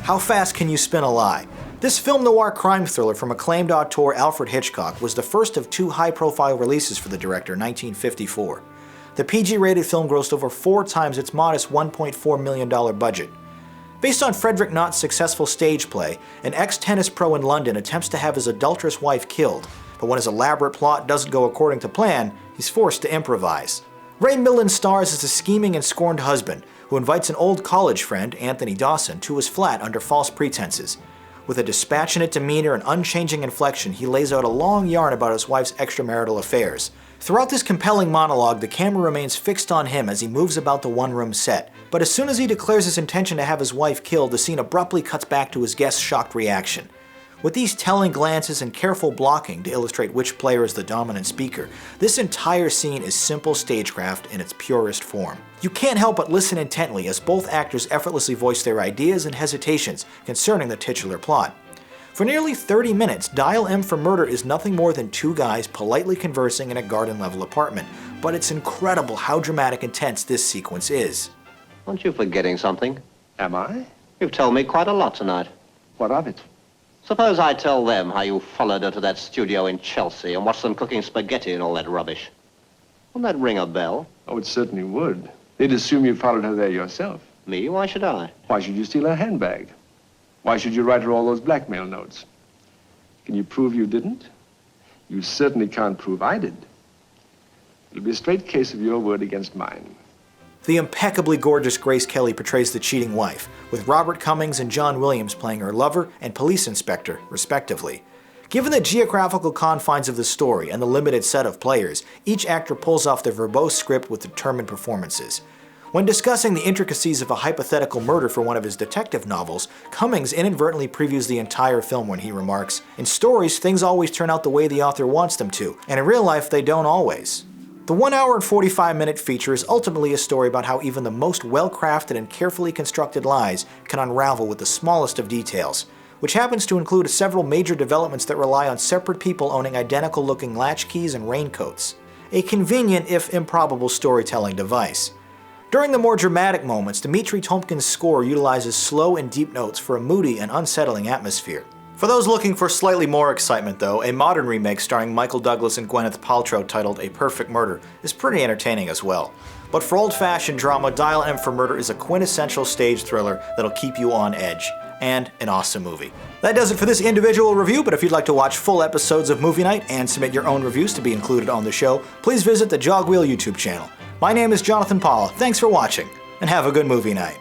How fast can you spin a lie? This film noir crime thriller from acclaimed auteur Alfred Hitchcock was the first of two high-profile releases for the director in 1954. The PG-rated film grossed over 4 times its modest $1.4 million budget. Based on Frederick Knott's successful stage play, an ex-tennis pro in London attempts to have his adulterous wife killed, but when his elaborate plot doesn't go according to plan, he's forced to improvise. Ray Milland stars as a scheming and scorned husband who invites an old college friend, Anthony Dawson, to his flat under false pretenses. With a dispassionate demeanor and unchanging inflection, he lays out a long yarn about his wife's extramarital affairs. Throughout this compelling monologue, the camera remains fixed on him as he moves about the one-room set. But as soon as he declares his intention to have his wife killed, the scene abruptly cuts back to his guest's shocked reaction. With these telling glances and careful blocking to illustrate which player is the dominant speaker, this entire scene is simple stagecraft in its purest form. You can't help but listen intently as both actors effortlessly voice their ideas and hesitations concerning the titular plot. For nearly 30 minutes, Dial M for Murder is nothing more than two guys politely conversing in a garden-level apartment, but it's incredible how dramatic and tense this sequence is. Aren't you forgetting something? Am I? You've told me quite a lot tonight. What of it? Suppose I tell them how you followed her to that studio in Chelsea and watched them cooking spaghetti and all that rubbish. Wouldn't that ring a bell? Oh, it certainly would. They'd assume you followed her there yourself. Me? Why should I? Why should you steal her handbag? Why should you write her all those blackmail notes? Can you prove you didn't? You certainly can't prove I did. It'll be a straight case of your word against mine. The impeccably gorgeous Grace Kelly portrays the cheating wife, with Robert Cummings and John Williams playing her lover and police inspector, respectively. Given the geographical confines of the story and the limited set of players, each actor pulls off their verbose script with determined performances. When discussing the intricacies of a hypothetical murder for one of his detective novels, Cummings inadvertently previews the entire film when he remarks, "In stories, things always turn out the way the author wants them to, and in real life they don't always." The 1 hour and 45-minute feature is ultimately a story about how even the most well-crafted and carefully constructed lies can unravel with the smallest of details, which happens to include several major developments that rely on separate people owning identical-looking latchkeys and raincoats. A convenient, if improbable, storytelling device. During the more dramatic moments, Dmitri Tomkin's score utilizes slow and deep notes for a moody and unsettling atmosphere. For those looking for slightly more excitement though, a modern remake starring Michael Douglas and Gwyneth Paltrow titled A Perfect Murder is pretty entertaining as well. But for old-fashioned drama, Dial M for Murder is a quintessential stage thriller that'll keep you on edge. And an awesome movie. That does it for this individual review, but if you'd like to watch full episodes of Movie Night and submit your own reviews to be included on the show, please visit the Jogwheel YouTube channel. My name is Jonathan Paula, thanks for watching, and have a good movie night.